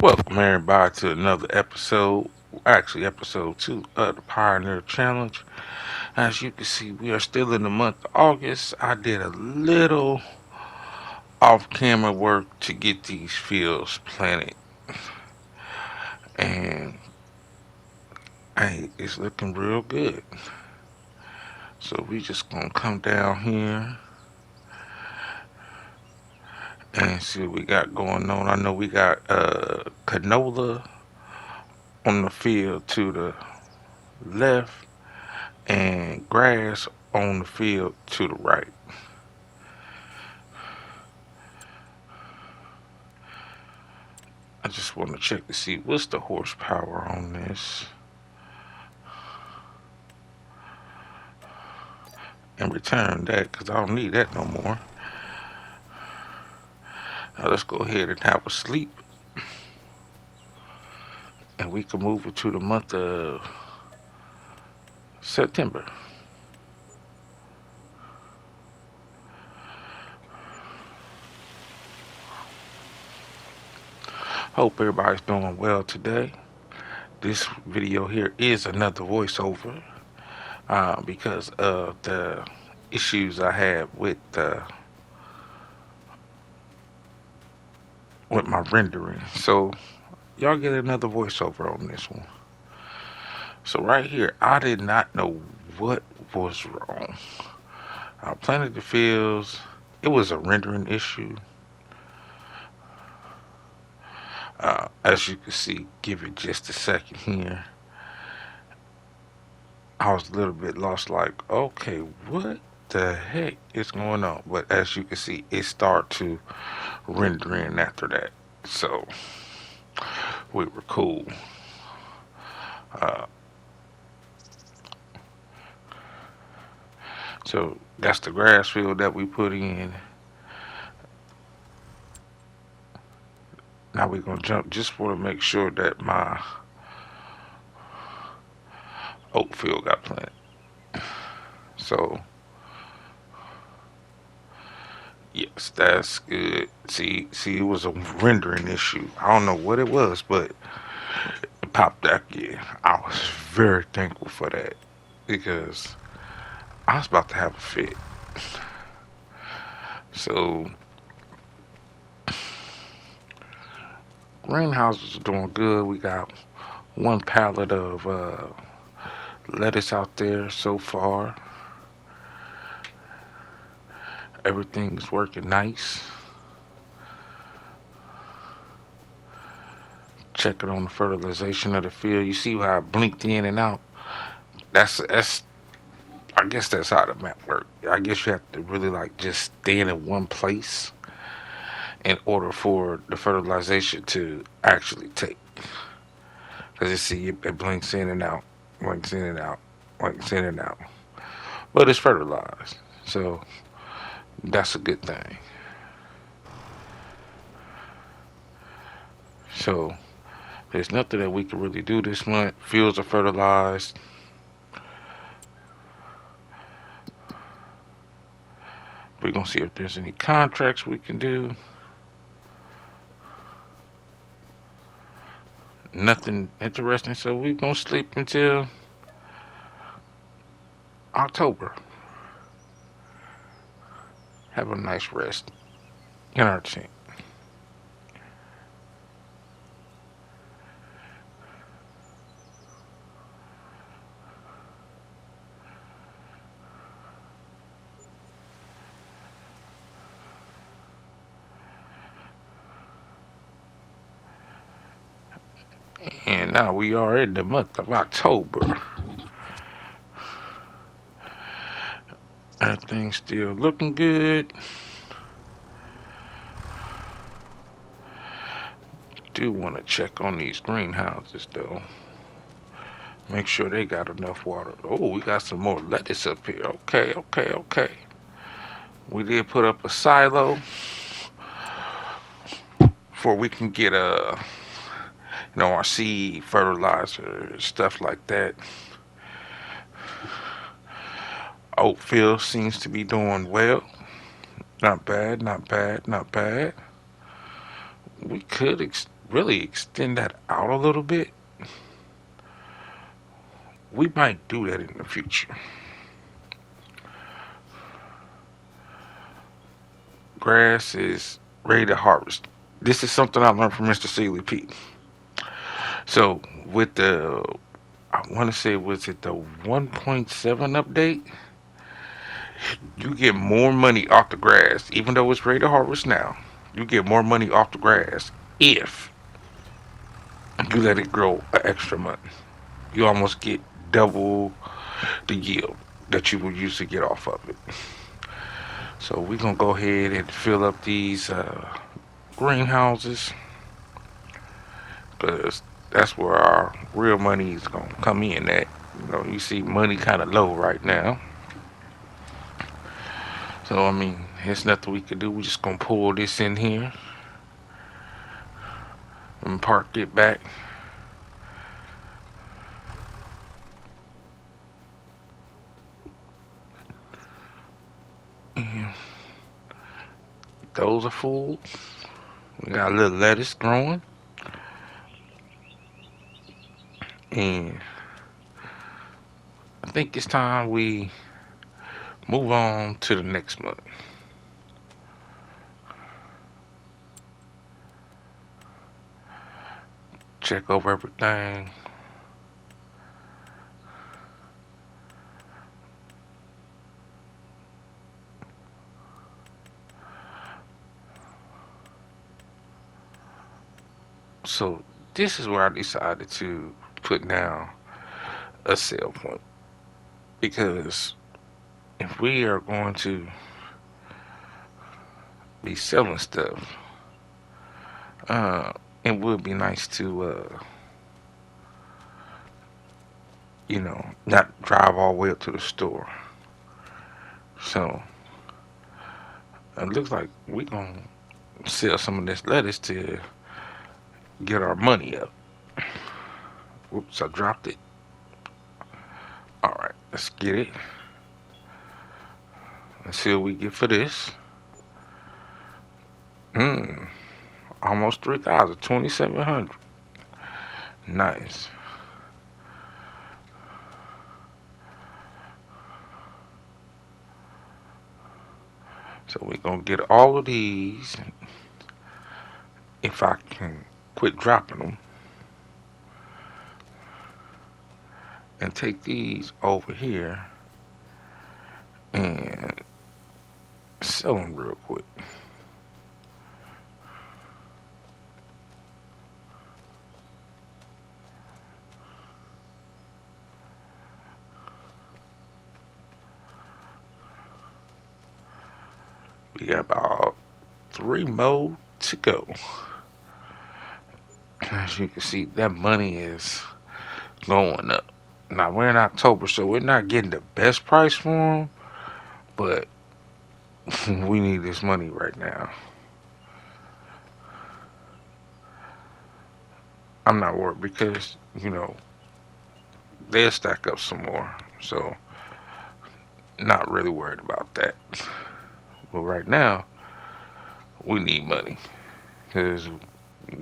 Welcome everybody to another episode, actually episode 2 of the Pioneer Challenge. As you can see, we are still in the month of August. I did a little off-camera work to get these fields planted, and hey, it's looking real good. So we just gonna come down here and see what we got going on. I know we got canola on the field to the left and grass on the field to the right. I just want to check to see what's the horsepower on this and return that because I don't need that no more. Now let's go ahead and have a sleep and we can move it to the month of September. Hope everybody's doing well today. This video here is another voiceover because of the issues I had with my rendering. So y'all get another voiceover on this one. So right here, I did not know what was wrong. I planted the fields. It was a rendering issue. As you can see, give it just a second here. I was a little bit lost, like, okay, what the heck is going on? But as you can see, it started to render in after that. So we were cool. Uh, so that's the grass field that we put in. Now we're gonna jump just for to make sure that my oat field got planted. So yes, that's good. See, it was a rendering issue. I don't know what it was, but it popped up again. I was very thankful for that because I was about to have a fit. So greenhouses are doing good. We got one pallet of lettuce out there so far. Everything's working nice. Checking on the fertilization of the field. You see how it blinked in and out? That's I guess that's how the map works. I guess you have to really like just stand in one place in order for the fertilization to actually take. Cause you see it blinks in and out, blinks in and out, blinks in and out. But it's fertilized, so that's a good thing. So there's nothing that we can really do this month. Fields are fertilized. We're gonna see if there's any contracts we can do. Nothing interesting, so we're gonna sleep until October. Have a nice rest in our tent. And now we are in the month of October. Everything's still looking good. Do want to check on these greenhouses though. Make sure they got enough water. Oh, we got some more lettuce up here. Okay, okay, okay. We did put up a silo for we can get our seed fertilizer stuff like that. Oat field seems to be doing well. Not bad, not bad, not bad. We could really extend that out a little bit, we might do that in the future. Grass is ready to harvest. This is something I learned from Mr. Seeley P. So with the, I want to say, was it the 1.7 update? You get more money off the grass, even though it's ready to harvest now. You get more money off the grass if you let it grow an extra month. You almost get double the yield that you would usually get off of it. So we're gonna go ahead and fill up these greenhouses because that's where our real money is gonna come in at. You see money kind of low right now. So I mean, there's nothing we can do. We're just gonna pull this in here and park it back. And those are full. We got a little lettuce growing, and I think it's time we move on to the next month. Check over everything. So this is where I decided to put down a sale point because if we are going to be selling stuff, uh, it would be nice to, not drive all the way up to the store. So it looks like we're gonna sell some of this lettuce to get our money up. Oops, I dropped it. All right, let's get it. Let's see what we get for this. Hmm, almost 3,000, 2,700. Nice. So we're gonna get all of these. If I can quit dropping them and take these over here and sell them real quick. We got about three more to go. As you can see, that money is going up. Now we're in October, so we're not getting the best price for them, but we need this money right now. I'm not worried because they'll stack up some more, so not really worried about that. But right now, we need money because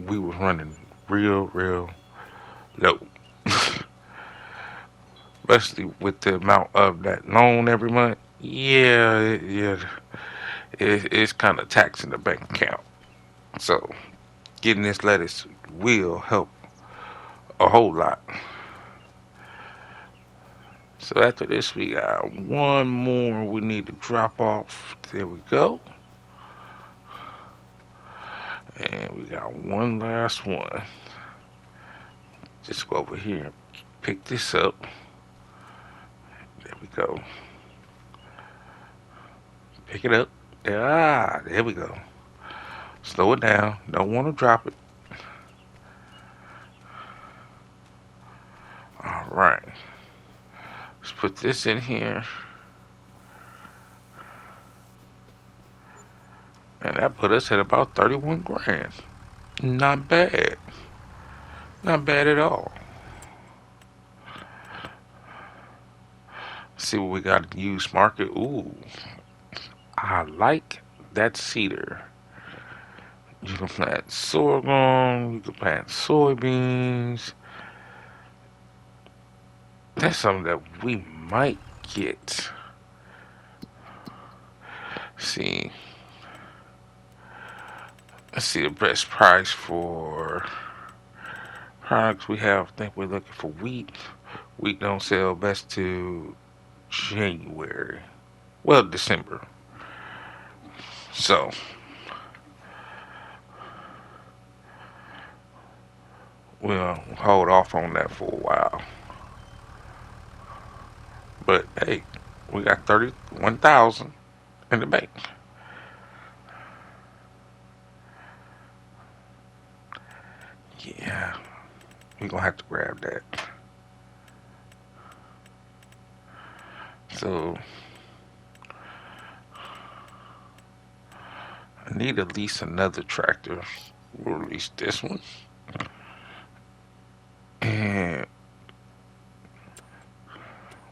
we was running real low, especially with the amount of that loan every month. Yeah, it's kind of taxing the bank account. So getting this lettuce will help a whole lot. So after this, we got one more we need to drop off. There we go. And we got one last one. Just go over here and pick this up. There we go. Pick it up. Ah, there we go. Slow it down. Don't want to drop it. All right. Let's put this in here. And that put us at about 31 grand. Not bad. Not bad at all. See what we got in used market. Ooh, I like that cedar. You can plant sorghum. You can plant soybeans. That's something that we might get. See, let's see the best price for products we have. I think we're looking for wheat. Wheat don't sell best to January. Well, December. So we'll hold off on that for a while. But hey, we got 31,000 in the bank. Yeah, we gonna have to grab that. So I need at least another tractor. We'll release this one. And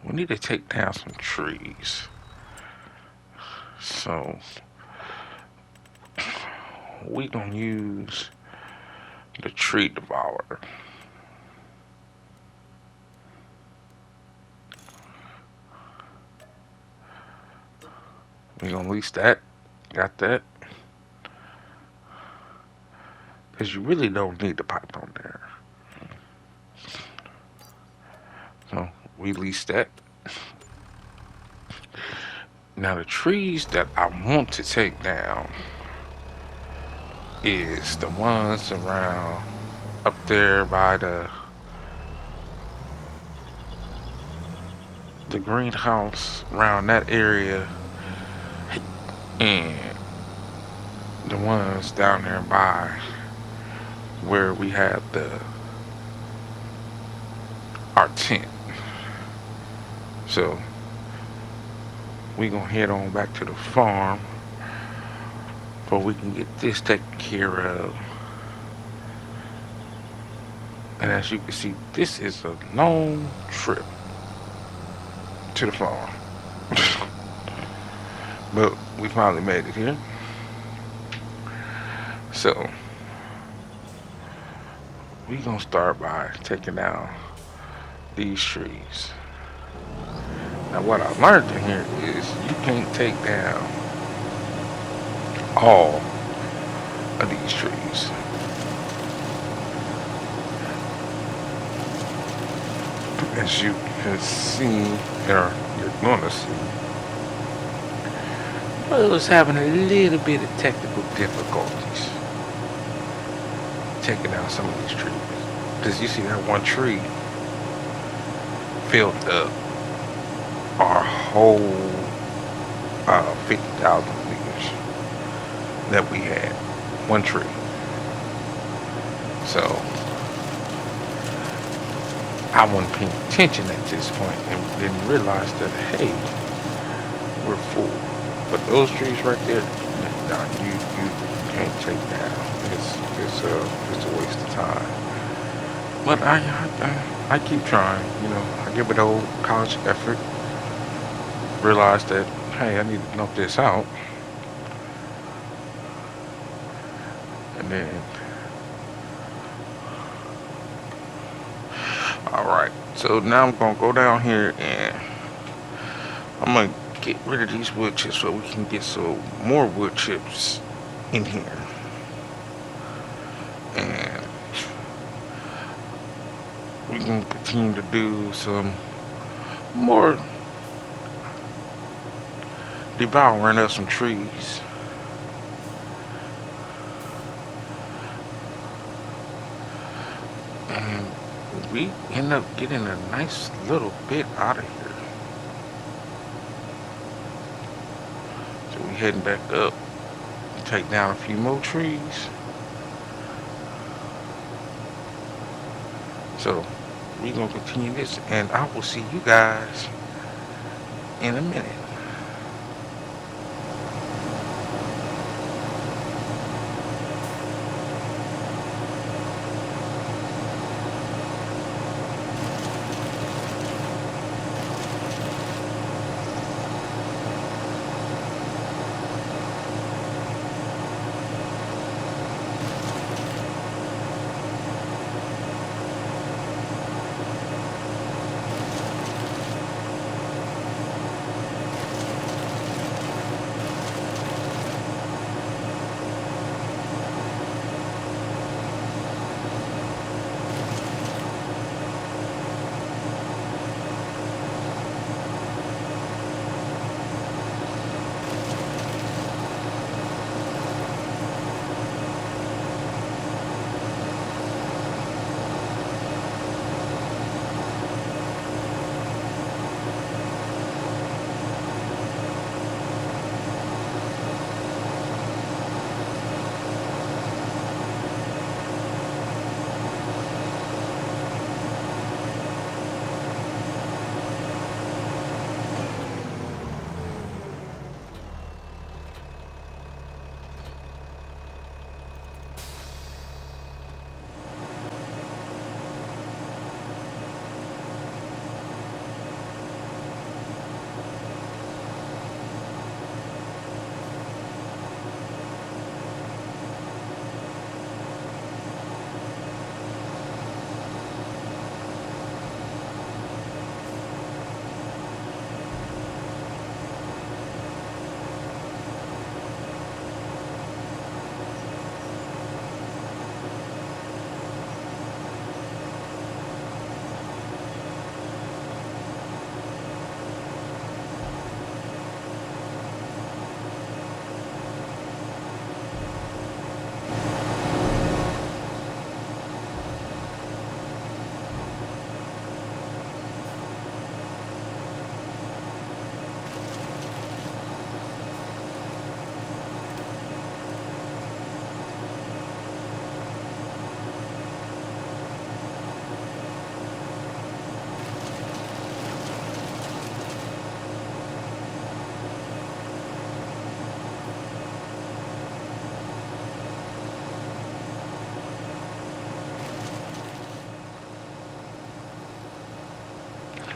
we need to take down some trees. So we gonna use the tree devourer. We gonna lease that. Got that. Because you really don't need the pipe on there. So we lease that. Now the trees that I want to take down is the ones around up there by the greenhouse around that area, and the ones down there by where we had our tent. So we gonna head on back to the farm so we can get this taken care of. And as you can see, this is a long trip to the farm. But we finally made it here. So we gonna start by taking down these trees. Now what I learned in here is you can't take down all of these trees. As you can see, or you're gonna see, I was having a little bit of technical difficulties taking down some of these trees. Because you see that one tree filled up our whole 50,000 liters that we had. One tree. So I wasn't paying attention at this point and didn't realize that, hey, we're full. But those trees right there, you can't take down. It's a waste of time. But I keep trying. I give it a whole college effort. Realize that, hey, I need to knock this out. And then, all right. So now I'm gonna go down here and I'm gonna get rid of these wood chips so we can get some more wood chips in here. And we can continue to do some more devouring of some trees. And we end up getting a nice little bit out of here. So we heading back up, take down a few more trees. So we're gonna continue this, and I will see you guys in a minute.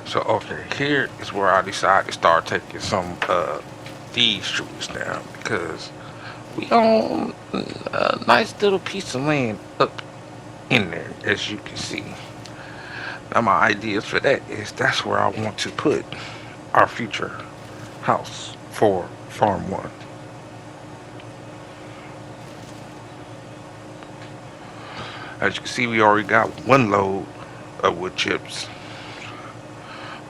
So okay, here is where I decided to start taking some these trees down because we own a nice little piece of land up in there, as you can see. Now my ideas for that is that's where I want to put our future house for Farm One. As you can see, we already got one load of wood chips,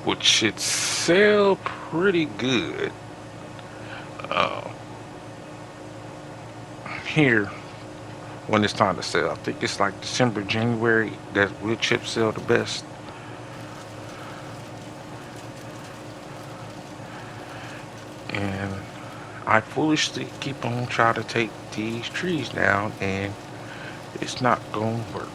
which should sell pretty good. Uh, Here when it's time to sell, I think it's like December, January that wood chips sell the best. And I foolishly keep on trying to take these trees down, and it's not gonna work.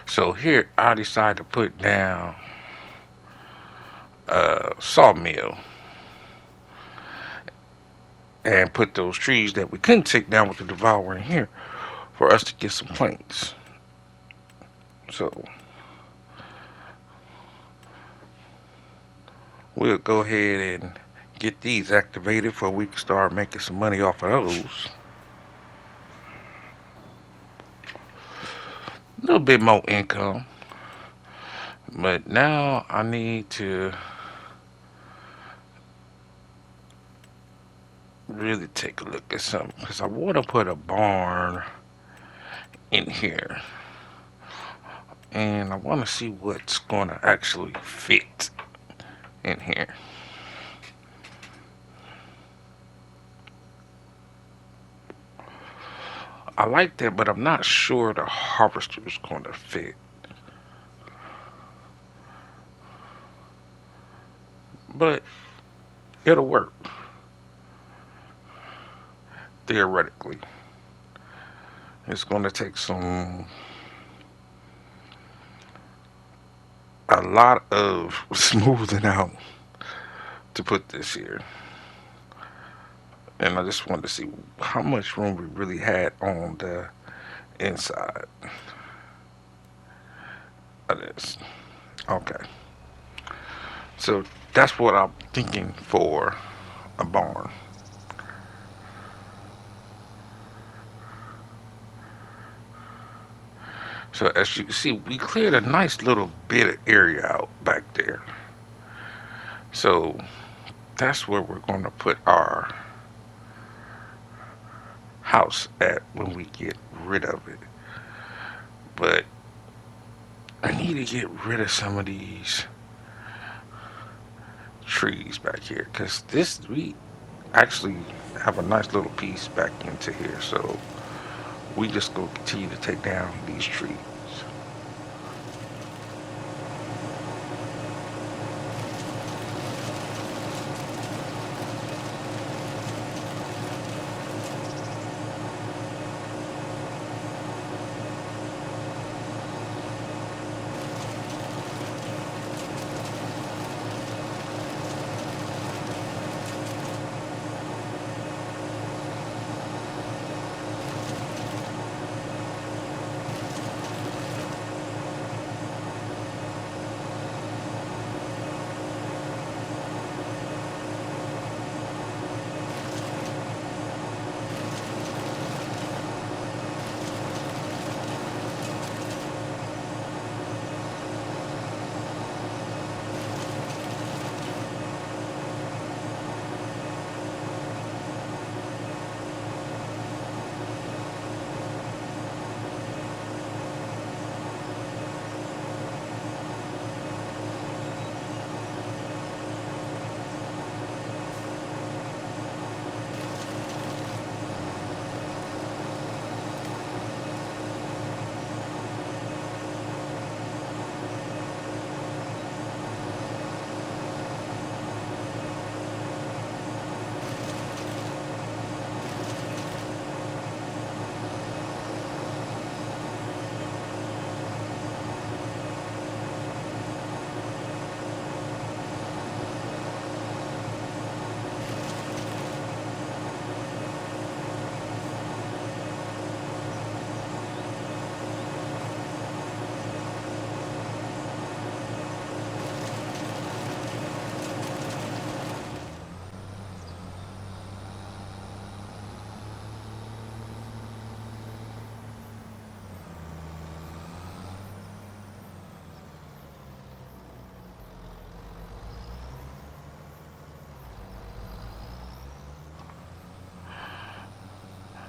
So here I decided to put down a sawmill and put those trees that we couldn't take down with the devouring here for us to get some planks. So we'll go ahead and get these activated so we can start making some money off of those. A little bit more income. But now I need to really take a look at something because I want to put a barn in here. And I want to see what's going to actually fit in here. I like that, but I'm not sure the harvester is going to fit. But it'll work, theoretically. It's going to take a lot of smoothing out to put this here. And I just wanted to see how much room we really had on the inside of this. Okay. So that's what I'm thinking for a barn. So as you can see, we cleared a nice little bit of area out back there. So that's where we're going to put our house at when we get rid of it. But I need to get rid of some of these trees back here because this we actually have a nice little piece back into here. So we just go continue to take down these trees.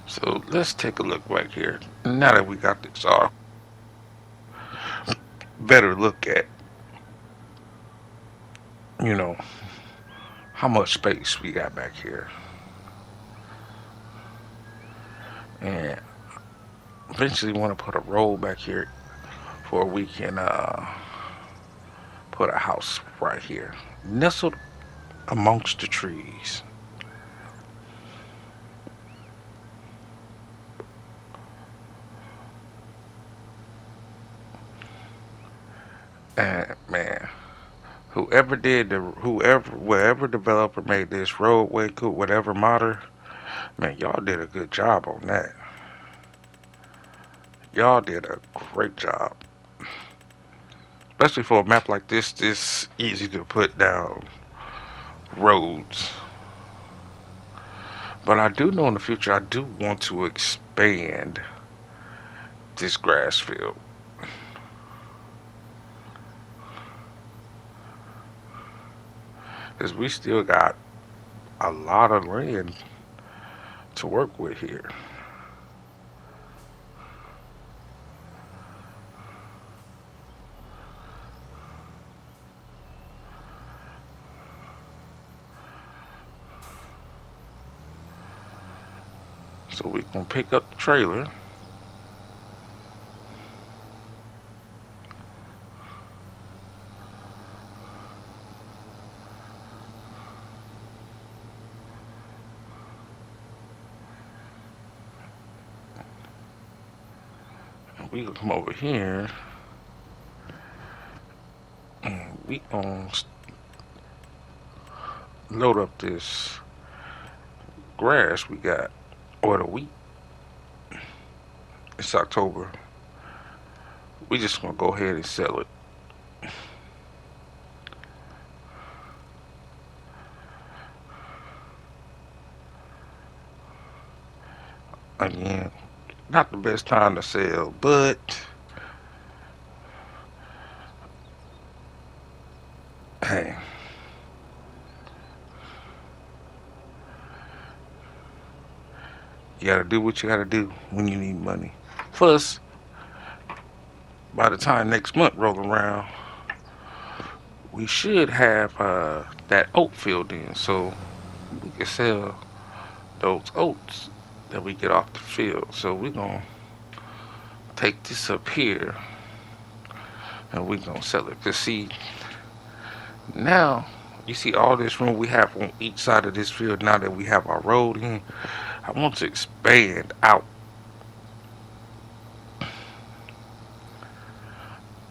So let's take a look right here. Now that we got this off, better look at, you know, how much space we got back here. And eventually want to put a road back here for we can put a house right here. Nestled amongst the trees. And man, whatever developer made this roadway, whatever modder, man, y'all did a good job on that. Y'all did a great job. Especially for a map like this easy to put down roads. But I do know in the future I do want to expand this grass field. Because we still got a lot of land to work with here. So we gonna pick up the trailer. And we gonna come over here. And we gonna load up this grass we got. Or the wheat. It's October. We just gonna go ahead and sell it. Again, not the best time to sell, but Hey, you gotta do what you gotta do when you need money. Plus, by the time next month roll around, we should have that oat field in, so we can sell those oats that we get off the field. So we're gonna take this up here and we're gonna sell it. Cause see, now you see all this room we have on each side of this field. Now that we have our road in, I want to expand out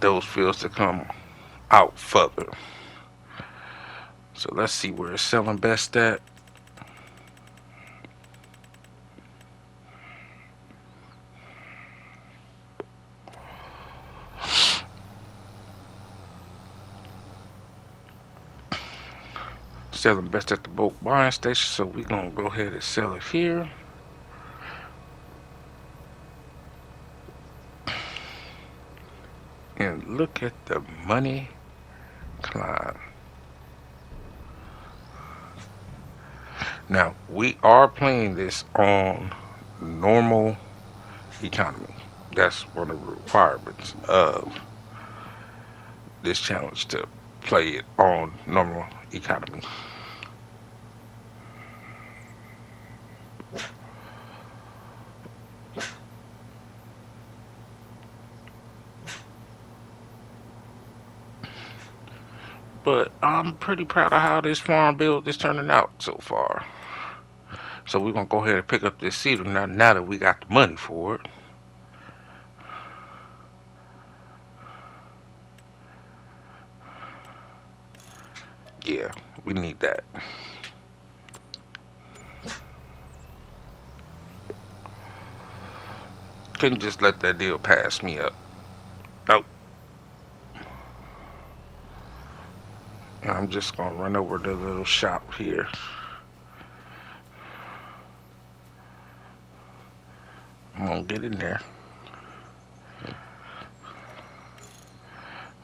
those fields to come out further. So let's see where it's selling best at. Selling best at the bulk buying station. So we're gonna go ahead and sell it here. And look at the money climb. Now we are playing this on normal economy. That's one of the requirements of this challenge to play it on normal economy. But I'm pretty proud of how this farm build is turning out so far. So we're gonna go ahead and pick up this cedar now that we got the money for it. Yeah, we need that. Couldn't just let that deal pass me up. Nope. I'm just gonna run over the little shop here. I'm gonna get in there.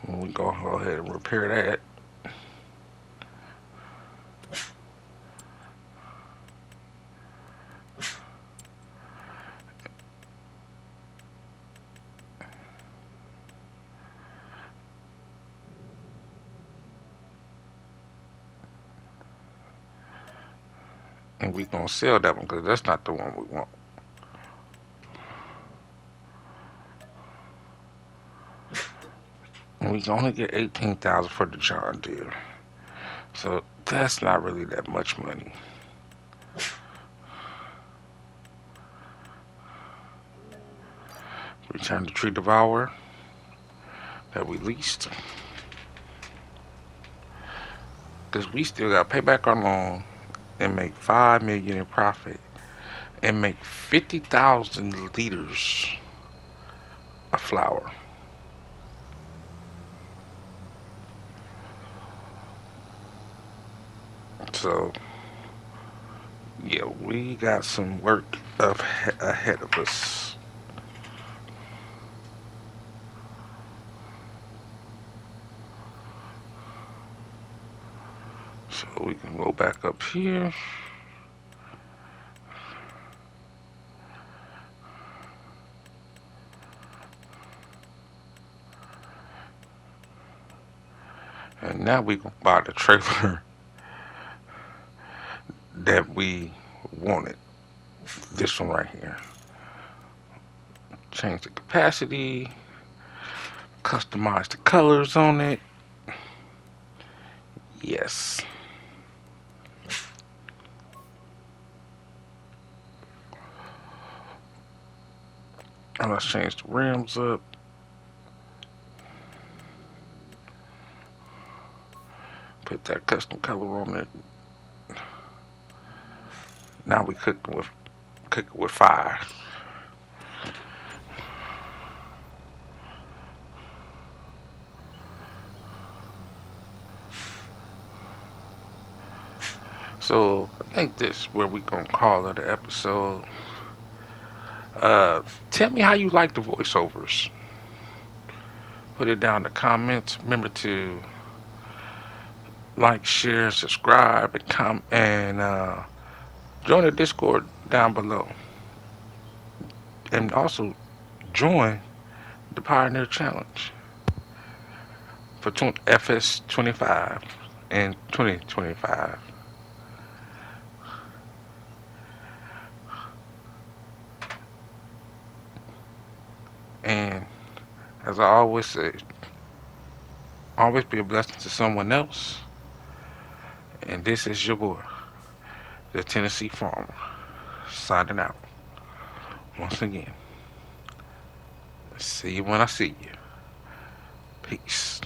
We go ahead and repair that. And we gonna sell that one because that's not the one we want. And we can only get 18,000 for the John Deere, so that's not really that much money. Return the tree devourer that we leased, because we still got to pay back our loan and make 5 million in profit and make 50,000 liters of flour. So yeah, we got some work ahead of us. So we can go back up here. And now we gonna buy the trailer that we wanted. This one right here. Change the capacity, customize the colors on it. Yes. And let's change the rims up. Put that custom color on it. Now we cook it with fire. So I think this is where we gonna call it an episode. Tell me how you like the voiceovers. Put it down in the comments. Remember to like, share, subscribe, and comment, and join the Discord down below, and also join the Pioneer Challenge for FS 25 and 2025. And as I always say, always be a blessing to someone else. And this is your boy, the Tennessee Farmer, signing out once again. See you when I see you. Peace.